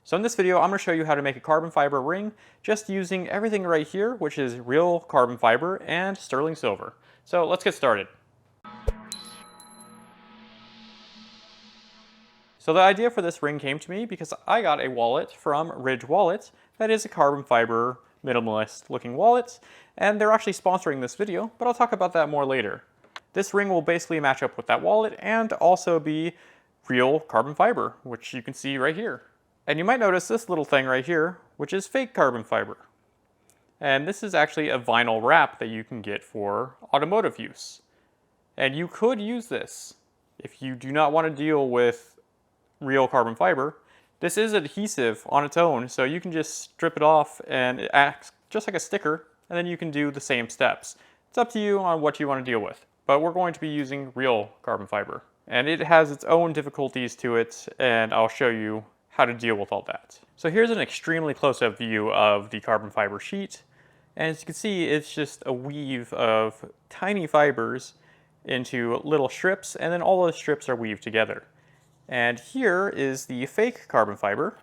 So in this video, I'm going to show you how to make a carbon fiber ring just using everything right here, which is real carbon fiber and sterling silver. So let's get started. So the idea for this ring came to me because I got a wallet from Ridge Wallet that is a carbon fiber minimalist looking wallet, and they're actually sponsoring this video, but I'll talk about that more later. This ring will basically match up with that wallet and also be real carbon fiber, which you can see right here. And you might notice this little thing right here, which is fake carbon fiber. And this is actually a vinyl wrap that you can get for automotive use. And you could use this if you do not want to deal with real carbon fiber. This is adhesive on its own, so you can just strip it off and it acts just like a sticker, and then you can do the same steps. It's up to you on what you want to deal with, but we're going to be using real carbon fiber. And it has its own difficulties to it, and I'll show you how to deal with all that. So here's an extremely close-up view of the carbon fiber sheet. And as you can see, it's just a weave of tiny fibers into little strips, and then all those strips are weaved together. And here is the fake carbon fiber.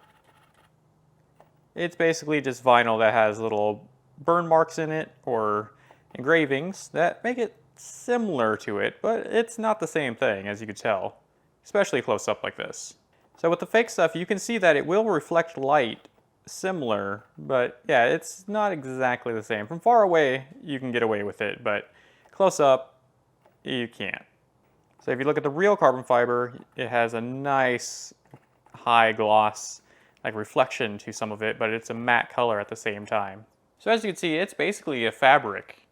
It's basically just vinyl that has little burn marks in it or engravings that make it similar to it, but it's not the same thing, as you can tell, especially close up like this. So with the fake stuff, you can see that it will reflect light similar, but yeah, it's not exactly the same. From far away, you can get away with it, but close up, you can't. So if you look at the real carbon fiber, it has a nice high gloss, like reflection to some of it, but it's a matte color at the same time. So as you can see, it's basically a fabric,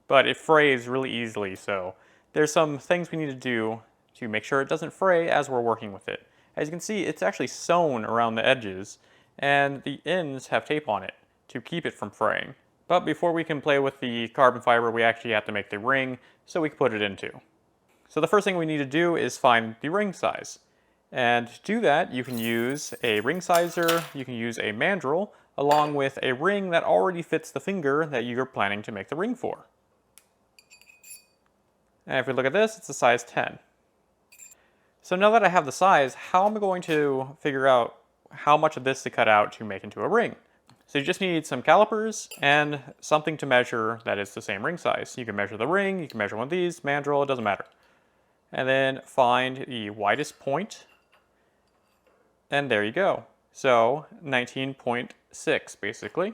but it frays really easily. So there's some things we need to do to make sure it doesn't fray as we're working with it. As you can see, it's actually sewn around the edges, and the ends have tape on it to keep it from fraying. But before we can play with the carbon fiber, we actually have to make the ring so we can put it into. So the first thing we need to do is find the ring size. And to do that, you can use a ring sizer, you can use a mandrel, along with a ring that already fits the finger that you're planning to make the ring for. And if we look at this, it's a size 10. So now that I have the size, how am I going to figure out how much of this to cut out to make into a ring? So you just need some calipers and something to measure that is the same ring size. You can measure the ring, you can measure one of these, mandrel, it doesn't matter. And then find the widest point, and there you go. So 19.6 basically.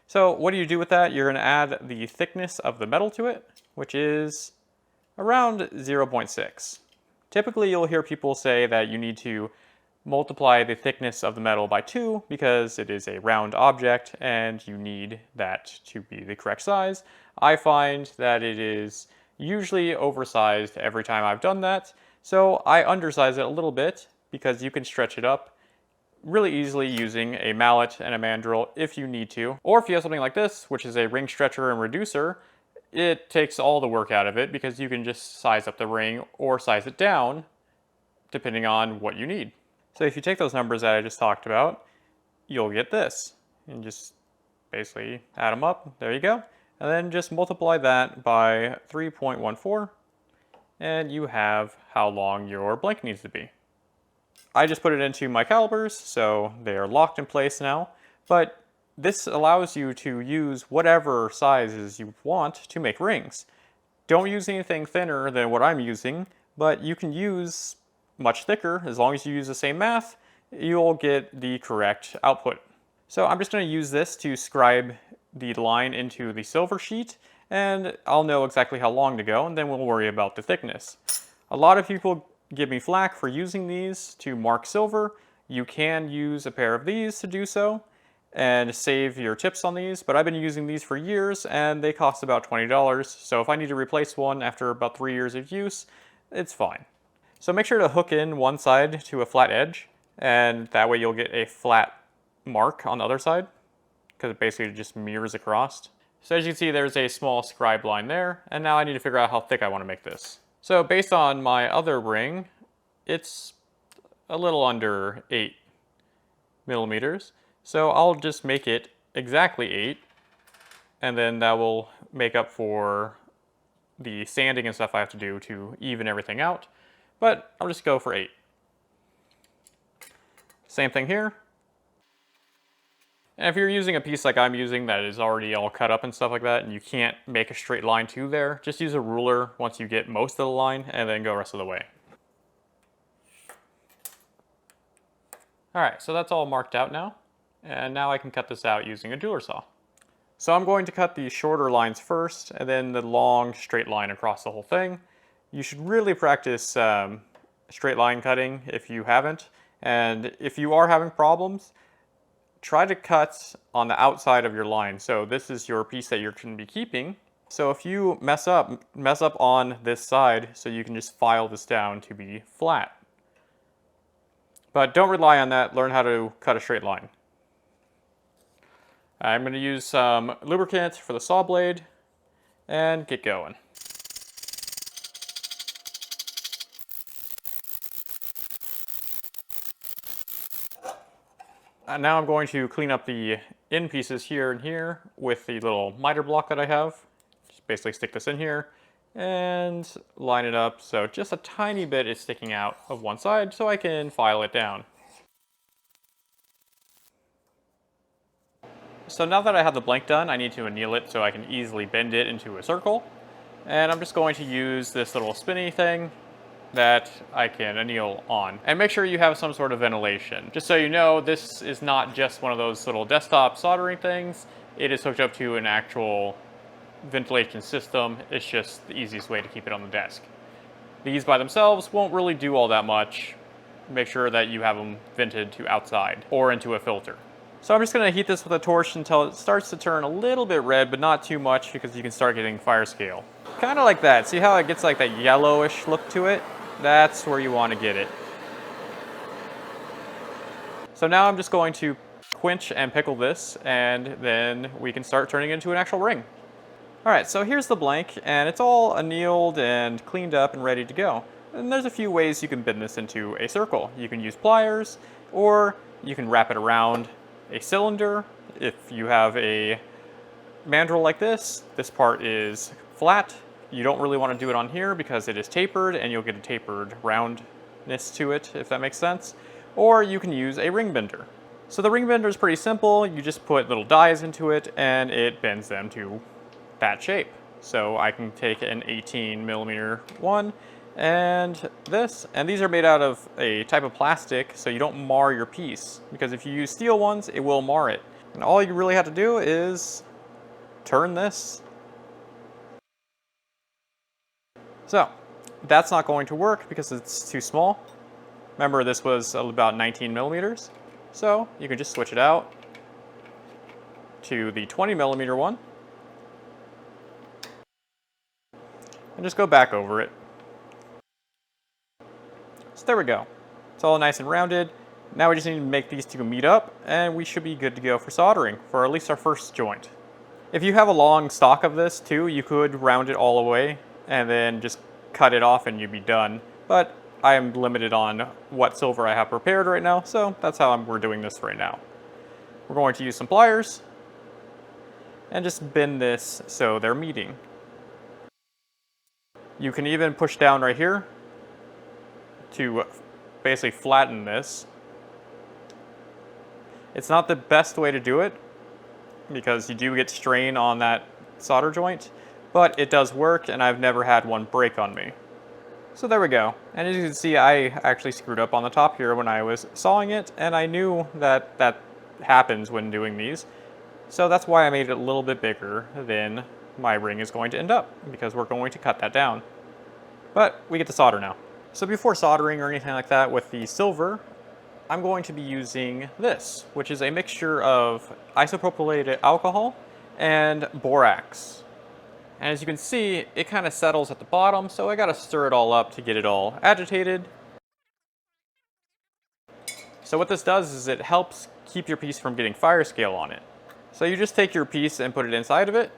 So what do you do with that? You're going to add the thickness of the metal to it, which is around 0.6. Typically, you'll hear people say that you need to multiply the thickness of the metal by 2 because it is a round object and you need that to be the correct size. I find that it is usually oversized every time I've done that, so I undersize it a little bit because you can stretch it up really easily using a mallet and a mandrel if you need to. Or if you have something like this, which is a ring stretcher and reducer, it takes all the work out of it because you can just size up the ring or size it down depending on what you need. So if you take those numbers that I just talked about, you'll get this. And just basically add them up, there you go. And then just multiply that by 3.14 and you have how long your blank needs to be. I just put it into my calipers, so they are locked in place now, but this allows you to use whatever sizes you want to make rings. Don't use anything thinner than what I'm using, but you can use much thicker. As long as you use the same math, you'll get the correct output. So I'm just going to use this to scribe the line into the silver sheet, and I'll know exactly how long to go, and then we'll worry about the thickness. A lot of people give me flack for using these to mark silver. You can use a pair of these to do so and save your tips on these, but I've been using these for years and they cost about $20, so if I need to replace one after about 3 years of use, it's fine. So make sure to hook in one side to a flat edge, and that way you'll get a flat mark on the other side, because it basically just mirrors across. So as you can see, there's a small scribe line there, and now I need to figure out how thick I want to make this. So based on my other ring, it's a little under 8 millimeters. So I'll just make it exactly 8, and then that will make up for the sanding and stuff I have to do to even everything out. But I'll just go for 8. Same thing here. And if you're using a piece like I'm using that is already all cut up and stuff like that, and you can't make a straight line to there, just use a ruler once you get most of the line and then go rest of the way. Alright, so that's all marked out now. And now I can cut this out using a jeweler saw. So I'm going to cut the shorter lines first, and then the long straight line across the whole thing. You should really practice straight line cutting if you haven't. And if you are having problems, try to cut on the outside of your line. So this is your piece that you're going to be keeping. So if you mess up on this side, so you can just file this down to be flat. But don't rely on that, learn how to cut a straight line. I'm going to use some lubricant for the saw blade and get going. Now I'm going to clean up the end pieces here and here with the little miter block that I have. Just basically stick this in here and line it up so just a tiny bit is sticking out of one side so I can file it down. So now that I have the blank done, I need to anneal it so I can easily bend it into a circle. And I'm just going to use this little spinny thing that I can anneal on. And make sure you have some sort of ventilation. Just so you know, this is not just one of those little desktop soldering things. It is hooked up to an actual ventilation system. It's just the easiest way to keep it on the desk. These by themselves won't really do all that much. Make sure that you have them vented to outside or into a filter. So I'm just going to heat this with a torch until it starts to turn a little bit red, but not too much because you can start getting fire scale. Kind of like that. See how it gets like that yellowish look to it? That's where you want to get it. So now I'm just going to quench and pickle this, and then we can start turning it into an actual ring. Alright, so here's the blank, and it's all annealed and cleaned up and ready to go. And there's a few ways you can bend this into a circle. You can use pliers, or you can wrap it around a cylinder. If you have a mandrel like this part is flat. You don't really want to do it on here because it is tapered and you'll get a tapered roundness to it, if that makes sense. Or you can use a ring bender. So the ring bender is pretty simple. You just put little dies into it and it bends them to that shape. So I can take an 18mm one and this, and these are made out of a type of plastic so you don't mar your piece, because if you use steel ones, it will mar it. And all you really have to do is turn this. So that's not going to work because it's too small. Remember, this was about 19mm, so you can just switch it out to the 20mm one and just go back over it. So there we go. It's all nice and rounded. Now we just need to make these two meet up and we should be good to go for soldering for at least our first joint. If you have a long stock of this too, you could round it all the way and then just cut it off and you'd be done. But I am limited on what silver I have prepared right now, so that's how we're doing this right now. We're going to use some pliers and just bend this so they're meeting. You can even push down right here to basically flatten this. It's not the best way to do it because you do get strain on that solder joint, but it does work and I've never had one break on me. So there we go. And as you can see, I actually screwed up on the top here when I was sawing it, and I knew that that happens when doing these. So that's why I made it a little bit bigger than my ring is going to end up, because we're going to cut that down. But we get to solder now. So before soldering or anything like that with the silver, I'm going to be using this, which is a mixture of isopropylated alcohol and borax. And as you can see, it kind of settles at the bottom, so I gotta stir it all up to get it all agitated. So what this does is it helps keep your piece from getting fire scale on it. So you just take your piece and put it inside of it,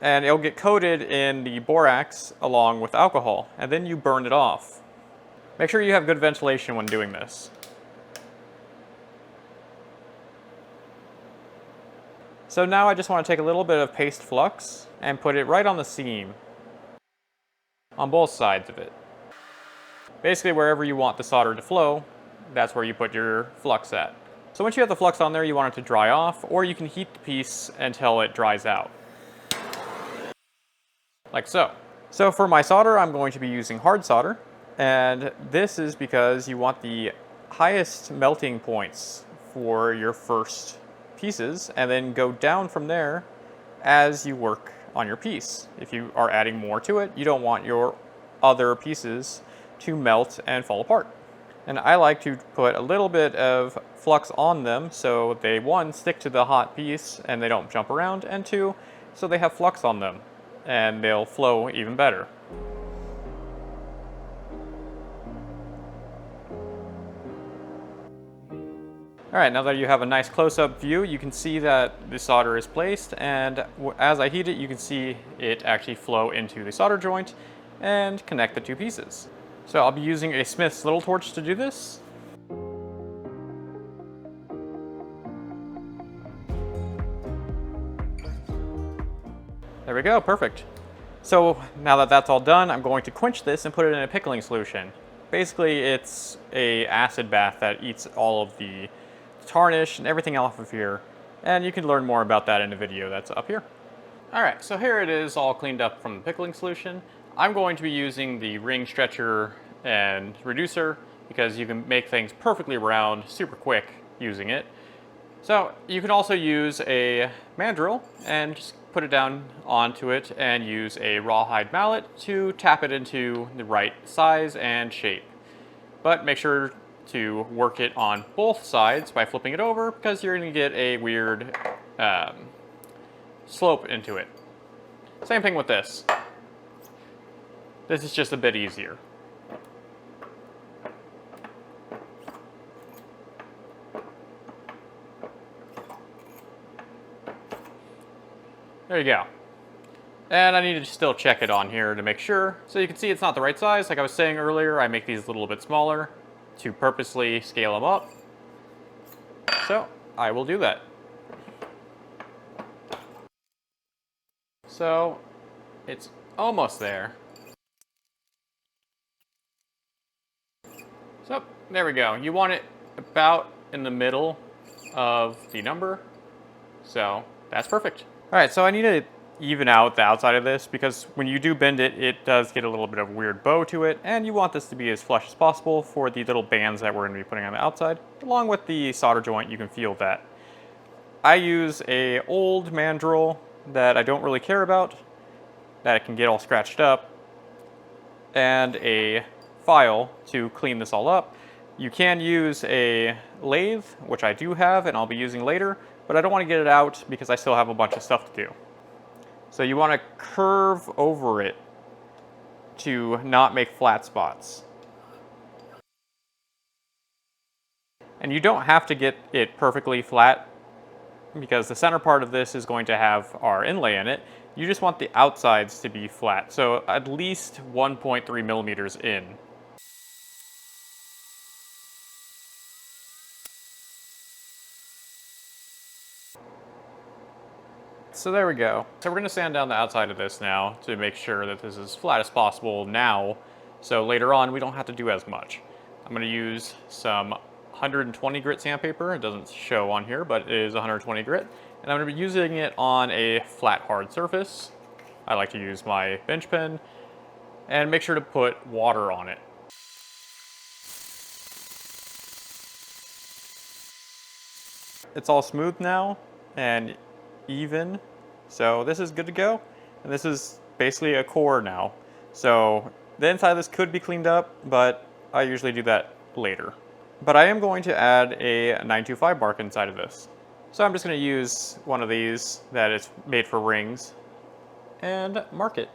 and it'll get coated in the borax along with alcohol, and then you burn it off. Make sure you have good ventilation when doing this. So now I just want to take a little bit of paste flux and put it right on the seam on both sides of it. Basically wherever you want the solder to flow, that's where you put your flux at. So once you have the flux on there, you want it to dry off, or you can heat the piece until it dries out. Like so. So for my solder, I'm going to be using hard solder, and this is because you want the highest melting points for your first pieces, and then go down from there as you work on your piece. If you are adding more to it, you don't want your other pieces to melt and fall apart. And I like to put a little bit of flux on them so they, one, stick to the hot piece and they don't jump around, and two, so they have flux on them and they'll flow even better. Alright, now that you have a nice close-up view, you can see that the solder is placed, and as I heat it, you can see it actually flow into the solder joint and connect the two pieces. So I'll be using a Smith's little torch to do this. There we go, perfect. So now that that's all done, I'm going to quench this and put it in a pickling solution. Basically, it's a acid bath that eats all of the tarnish and everything off of here, and you can learn more about that in the video that's up here. Alright, so here it is all cleaned up from the pickling solution. I'm going to be using the ring stretcher and reducer because you can make things perfectly round super quick using it. So you can also use a mandrel and just put it down onto it and use a rawhide mallet to tap it into the right size and shape. But make sure to work it on both sides by flipping it over, because you're going to get a weird slope into it. Same thing with this. This is just a bit easier. There you go. And I need to still check it on here to make sure. So you can see it's not the right size. Like I was saying earlier, I make these a little bit smaller to purposely scale them up. So I will do that. So it's almost there. So there we go. You want it about in the middle of the number. So that's perfect. All right, so I need to even out the outside of this because when you do bend it, it does get a little bit of a weird bow to it, and you want this to be as flush as possible for the little bands that we're going to be putting on the outside. Along with the solder joint, you can feel that. I use a old mandrel that I don't really care about, that it can get all scratched up, and a file to clean this all up. You can use a lathe, which I do have and I'll be using later, but I don't want to get it out because I still have a bunch of stuff to do. So you want to curve over it to not make flat spots. And you don't have to get it perfectly flat because the center part of this is going to have our inlay in it. You just want the outsides to be flat, so at least 1.3 millimeters in. So there we go. So we're going to sand down the outside of this now to make sure that this is as flat as possible now, so later on we don't have to do as much. I'm going to use some 120 grit sandpaper. It doesn't show on here, but it is 120 grit. And I'm going to be using it on a flat, hard surface. I like to use my bench pen. And make sure to put water on it. It's all smooth now and even, so this is good to go. And this is basically a core now. So the inside of this could be cleaned up, but I usually do that later. But I am going to add a 925 bark inside of this. So I'm just going to use one of these that is made for rings and mark it.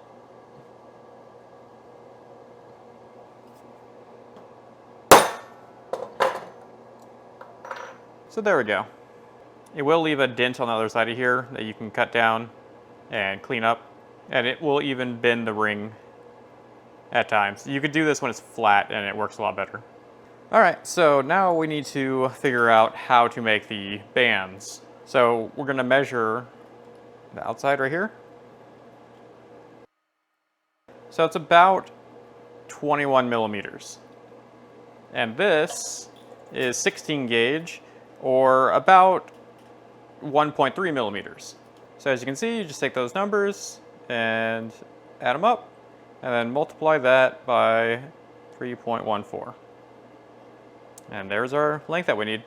So there we go. It will leave a dent on the other side of here that you can cut down and clean up, and it will even bend the ring at times. You could do this when it's flat and it works a lot better. All right, so now we need to figure out how to make the bands. So we're gonna measure the outside right here. So it's about 21 millimeters. And this is 16 gauge. or about 1.3 millimeters. So as you can see, you just take those numbers and add them up, and then multiply that by 3.14. And there's our length that we need.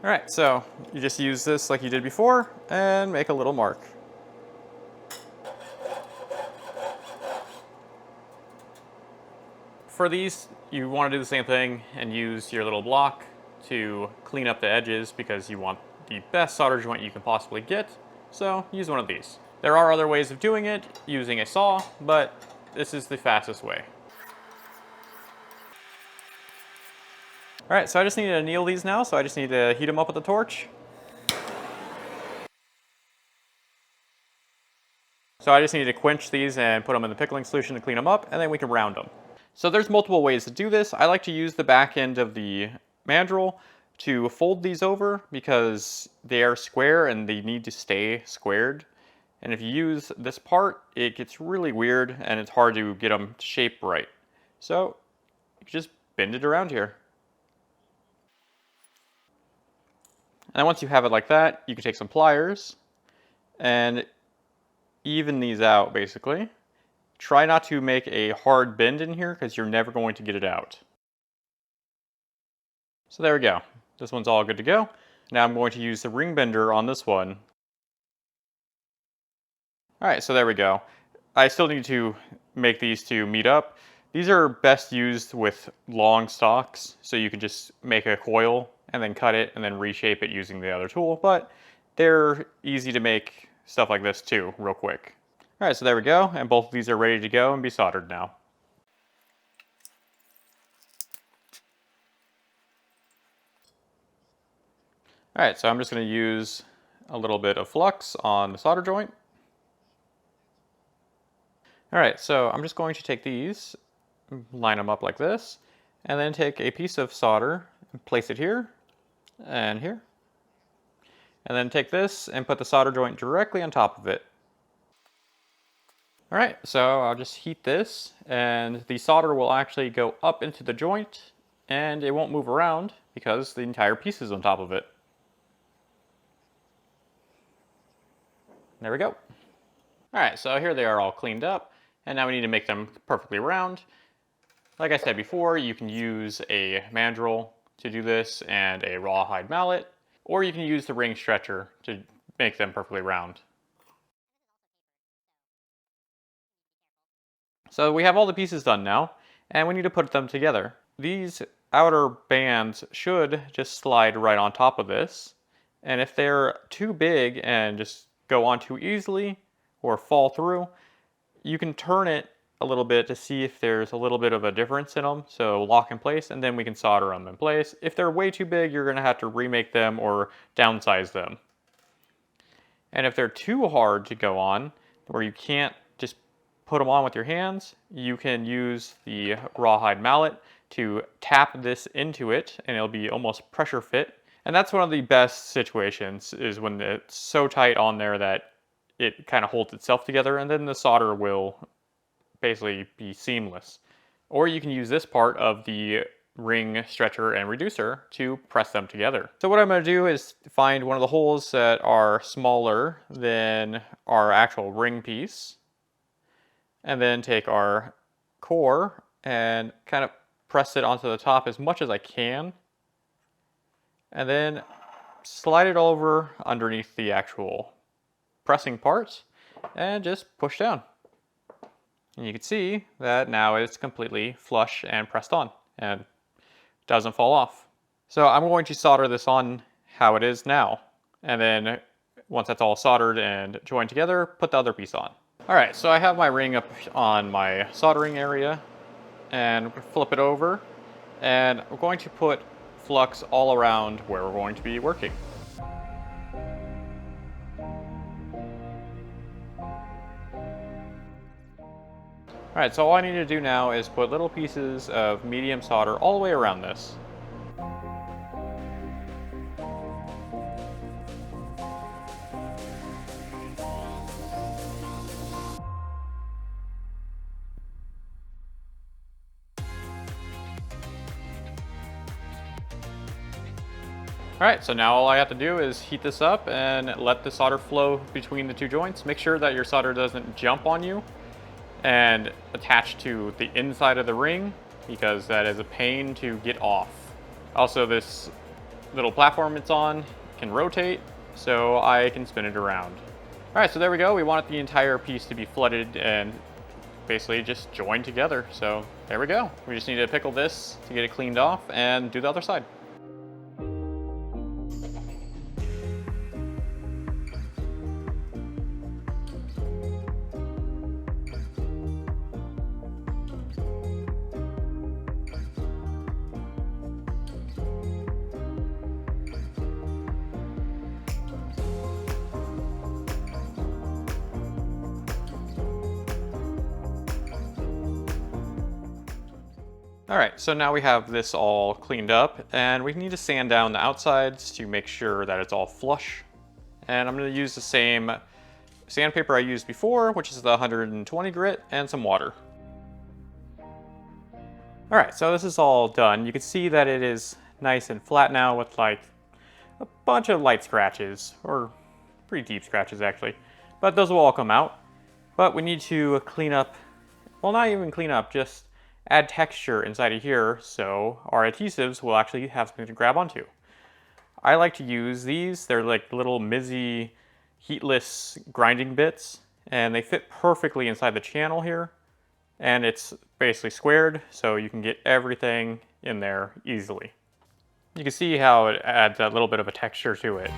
All right, so you just use this like you did before and make a little mark. For these, you want to do the same thing and use your little block to clean up the edges because you want the best solder joint you can possibly get, so use one of these. There are other ways of doing it using a saw, but this is the fastest way. All right, so I just need to anneal these now, so I just need to heat them up with a torch. So I just need to quench these and put them in the pickling solution to clean them up, and then we can round them. So there's multiple ways to do this. I like to use the back end of the mandrel to fold these over because they are square and they need to stay squared. And if you use this part, it gets really weird and it's hard to get them shaped right. So you just bend it around here. And then once you have it like that, you can take some pliers and even these out basically. Try not to make a hard bend in here because you're never going to get it out. So there we go. This one's all good to go. Now I'm going to use the ring bender on this one. Alright, so there we go. I still need to make these two meet up. These are best used with long stalks, so you can just make a coil and then cut it and then reshape it using the other tool, but they're easy to make stuff like this too, real quick. Alright, so there we go, and both of these are ready to go and be soldered now. Alright, so I'm just going to use a little bit of flux on the solder joint. Alright, so I'm just going to take these, line them up like this, and then take a piece of solder and place it here, and here. And then take this and put the solder joint directly on top of it. Alright, so I'll just heat this, and the solder will actually go up into the joint, and it won't move around because the entire piece is on top of it. There we go. Alright, so here they are all cleaned up, and now we need to make them perfectly round. Like I said before, you can use a mandrel to do this and a rawhide mallet, or you can use the ring stretcher to make them perfectly round. So we have all the pieces done now, and we need to put them together. These outer bands should just slide right on top of this, and if they're too big and just go on too easily or fall through, you can turn it a little bit to see if there's a little bit of a difference in them, so lock in place, and then we can solder them in place. If they're way too big, you're going to have to remake them or downsize them. And if they're too hard to go on, where you can't just put them on with your hands, you can use the rawhide mallet to tap this into it, and it'll be almost pressure fit. And that's one of the best situations, is when it's so tight on there that it kind of holds itself together, and then the solder will basically be seamless. Or you can use this part of the ring stretcher and reducer to press them together. So what I'm going to do is find one of the holes that are smaller than our actual ring piece, and then take our core and kind of press it onto the top as much as I can, and then slide it over underneath the actual pressing parts and just push down. And you can see that now it's completely flush and pressed on and doesn't fall off. So I'm going to solder this on how it is now, and then once that's all soldered and joined together, put the other piece on. Alright, so I have my ring up on my soldering area, and flip it over, and we're going to put flux all around where we're going to be working. Alright, so all I need to do now is put little pieces of medium solder all the way around this. Alright, so now all I have to do is heat this up and let the solder flow between the two joints. Make sure that your solder doesn't jump on you and attach to the inside of the ring, because that is a pain to get off. Also, this little platform it's on can rotate, so I can spin it around. Alright, so there we go. We want the entire piece to be flooded and basically just joined together. So there we go. We just need to pickle this to get it cleaned off and do the other side. Alright, so now we have this all cleaned up, and we need to sand down the outsides to make sure that it's all flush. And I'm going to use the same sandpaper I used before, which is the 120 grit, and some water. Alright, so this is all done. You can see that it is nice and flat now with like a bunch of light scratches, or pretty deep scratches actually. But those will all come out. But we need to clean up, well, not even clean up, just add texture inside of here so our adhesives will actually have something to grab onto. I like to use these. They're like little Mizzy heatless grinding bits, and they fit perfectly inside the channel here. And it's basically squared, so you can get everything in there easily. You can see how it adds a little bit of a texture to it.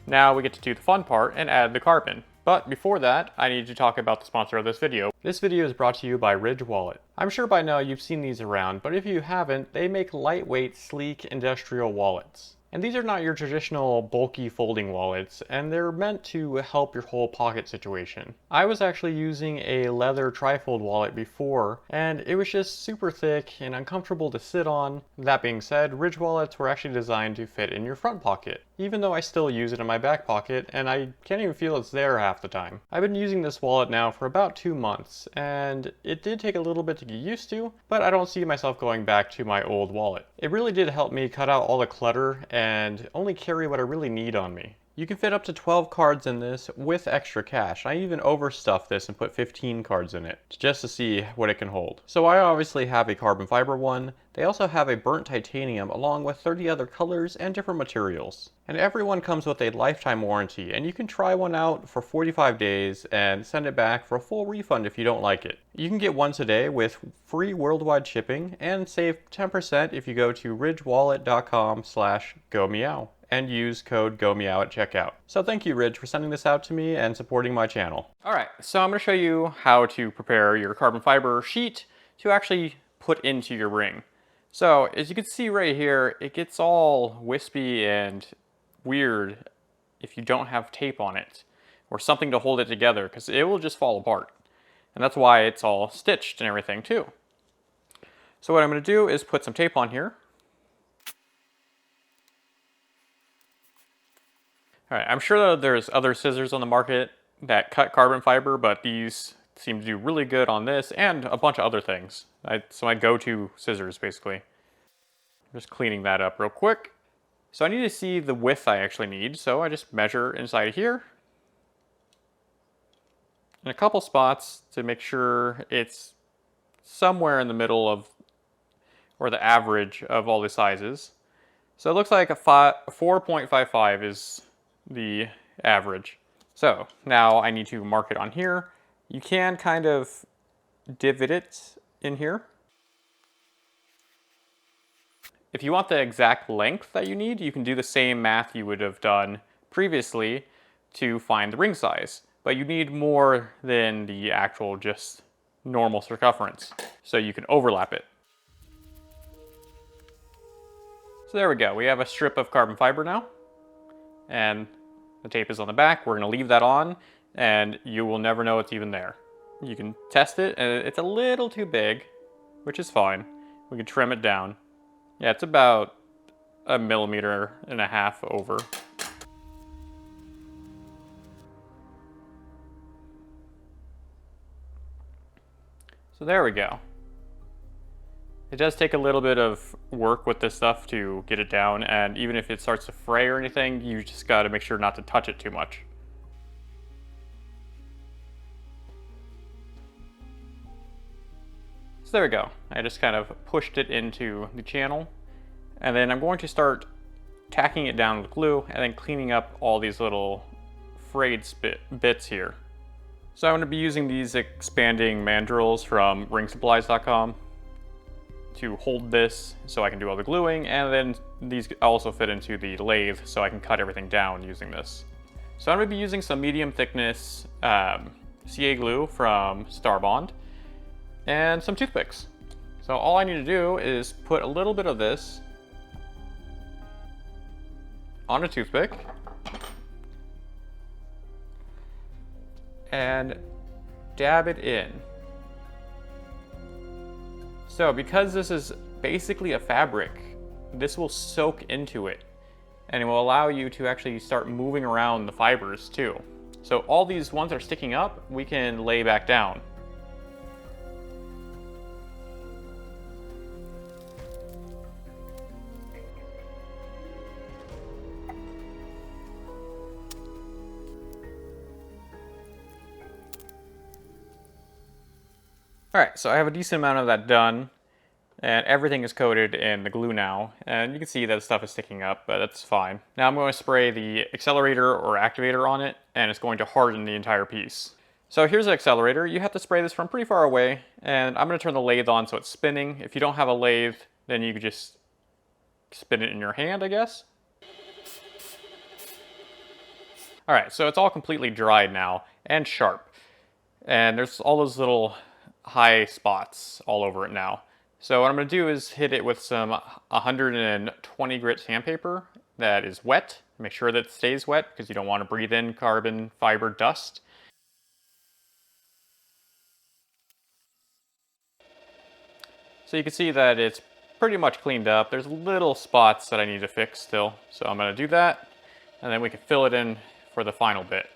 Now we get to do the fun part and add the carbon. But before that, I need to talk about the sponsor of this video. This video is brought to you by Ridge Wallet. I'm sure by now you've seen these around, but if you haven't, they make lightweight, sleek, industrial wallets. And these are not your traditional bulky folding wallets, and they're meant to help your whole pocket situation. I was actually using a leather trifold wallet before, and it was just super thick and uncomfortable to sit on. That being said, Ridge wallets were actually designed to fit in your front pocket, even though I still use it in my back pocket, and I can't even feel it's there half the time. I've been using this wallet now for about 2 months, and it did take a little bit to get used to, but I don't see myself going back to my old wallet. It really did help me cut out all the clutter and only carry what I really need on me. You can fit up to 12 cards in this with extra cash. I even overstuffed this and put 15 cards in it just to see what it can hold. So I obviously have a carbon fiber one. They also have a burnt titanium along with 30 other colors and different materials. And everyone comes with a lifetime warranty, and you can try one out for 45 days and send it back for a full refund if you don't like it. You can get one today with free worldwide shipping and save 10% if you go to ridgewallet.com/gomeow. and use code GoMeow at checkout. So thank you, Ridge, for sending this out to me and supporting my channel. Alright, so I'm going to show you how to prepare your carbon fiber sheet to actually put into your ring. So as you can see right here, it gets all wispy and weird if you don't have tape on it or something to hold it together, because it will just fall apart. And that's why it's all stitched and everything too. So what I'm going to do is put some tape on here. Alright, I'm sure that there's other scissors on the market that cut carbon fiber, but these seem to do really good on this and a bunch of other things. So my go-to scissors, basically. Just cleaning that up real quick. So I need to see the width I actually need, so I just measure inside here. In a couple spots to make sure it's somewhere in the middle of, or the average of all the sizes. So it looks like a 4.55 is the average. So now I need to mark it on here. You can kind of divot it in here. If you want the exact length that you need, you can do the same math you would have done previously to find the ring size, but you need more than the actual just normal circumference, so you can overlap it. So there we go. We have a strip of carbon fiber now, and the tape is on the back. We're going to leave that on, and you will never know it's even there. You can test it, and it's a little too big, which is fine. We can trim it down. Yeah, it's about 1.5 millimeters over. So there we go. It does take a little bit of work with this stuff to get it down, and even if it starts to fray or anything, you just gotta make sure not to touch it too much. So there we go. I just kind of pushed it into the channel, and then I'm going to start tacking it down with glue and then cleaning up all these little frayed bits here. So I'm going to be using these expanding mandrels from ringsupplies.com to hold this so I can do all the gluing, and then these also fit into the lathe so I can cut everything down using this. So I'm going to be using some medium thickness CA glue from Starbond and some toothpicks. So all I need to do is put a little bit of this on a toothpick and dab it in. So because this is basically a fabric, this will soak into it and it will allow you to actually start moving around the fibers too. So all these ones that are sticking up, we can lay back down. Alright, so I have a decent amount of that done, and everything is coated in the glue now, and you can see that stuff is sticking up, but that's fine. Now I'm going to spray the accelerator or activator on it, and it's going to harden the entire piece. So here's the accelerator. You have to spray this from pretty far away, and I'm going to turn the lathe on so it's spinning. If you don't have a lathe, then you could just spin it in your hand, I guess. Alright, so it's all completely dried now, and sharp. And there's all those little high spots all over it now. So what I'm going to do is hit it with some 120 grit sandpaper that is wet. Make sure that it stays wet because you don't want to breathe in carbon fiber dust. So you can see that it's pretty much cleaned up. There's little spots that I need to fix still. So I'm going to do that, and then we can fill it in for the final bit.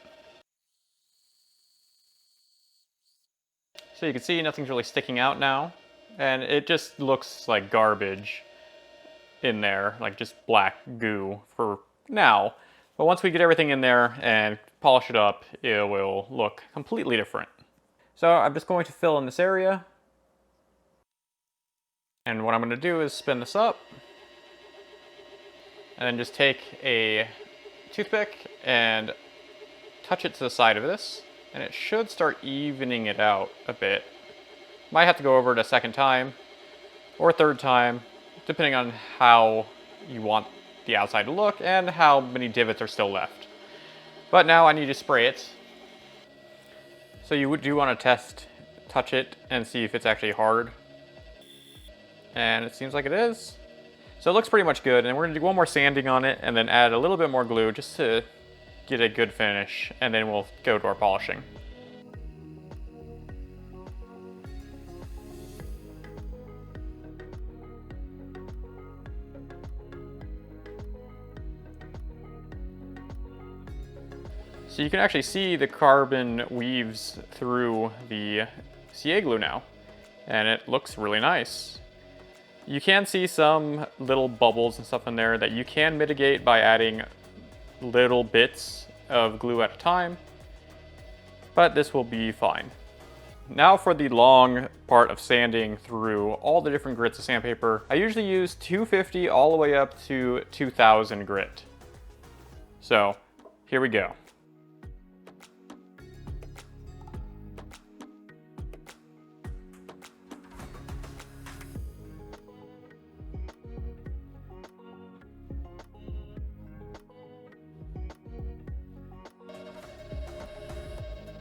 So you can see nothing's really sticking out now, and it just looks like garbage in there, like just black goo for now. But once we get everything in there and polish it up, it will look completely different. So I'm just going to fill in this area, and what I'm going to do is spin this up, and then just take a toothpick and touch it to the side of this. And it should start evening it out a bit. Might have to go over it a second time or a third time, depending on how you want the outside to look and how many divots are still left. But now I need to spray it. So you do want to touch it and see if it's actually hard. And it seems like it is. So it looks pretty much good, and we're going to do one more sanding on it and then add a little bit more glue just to get a good finish, and then we'll go to our polishing. So you can actually see the carbon weaves through the CA glue now, and it looks really nice. You can see some little bubbles and stuff in there that you can mitigate by adding little bits of glue at a time, but this will be fine. Now for the long part of sanding through all the different grits of sandpaper. I usually use 250 all the way up to 2000 grit. So here we go.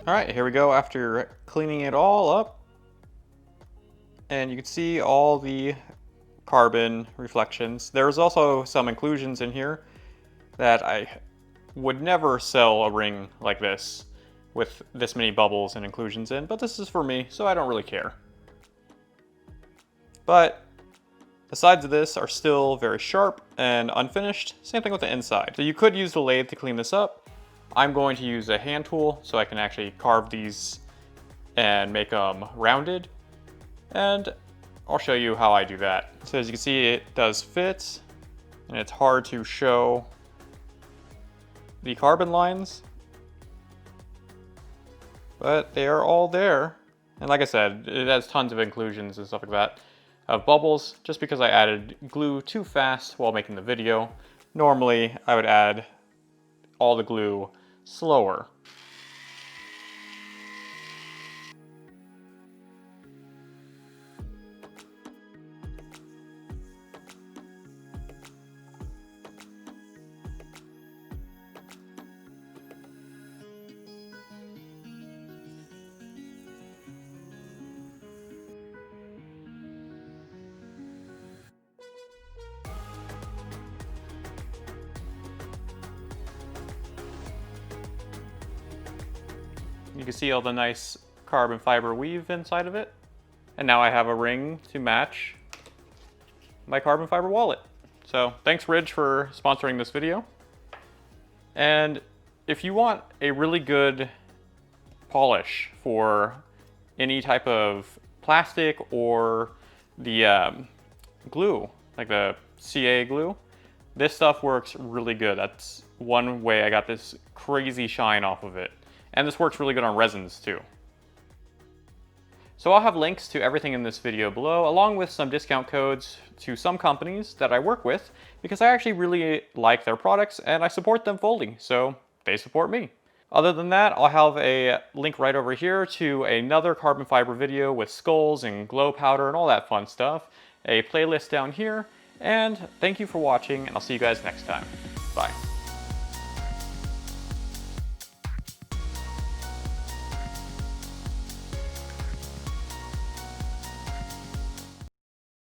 Alright, here we go after cleaning it all up. And you can see all the carbon reflections. There's also some inclusions in here that I would never sell a ring like this with this many bubbles and inclusions in, but this is for me, so I don't really care. But the sides of this are still very sharp and unfinished. Same thing with the inside. So you could use the lathe to clean this up. I'm going to use a hand tool so I can actually carve these and make them rounded. And I'll show you how I do that. So as you can see, it does fit, and it's hard to show the carbon lines, but they are all there. And like I said, it has tons of inclusions and stuff like that of bubbles, just because I added glue too fast while making the video. Normally, I would add all the glue slower. You can see all the nice carbon fiber weave inside of it. And now I have a ring to match my carbon fiber wallet. So thanks Ridge for sponsoring this video. And if you want a really good polish for any type of plastic or the glue, like the CA glue, this stuff works really good. That's one way I got this crazy shine off of it. And this works really good on resins too. So I'll have links to everything in this video below, along with some discount codes to some companies that I work with, because I actually really like their products and I support them fully, so they support me. Other than that, I'll have a link right over here to another carbon fiber video with skulls and glow powder and all that fun stuff, a playlist down here, and thank you for watching, and I'll see you guys next time. Bye.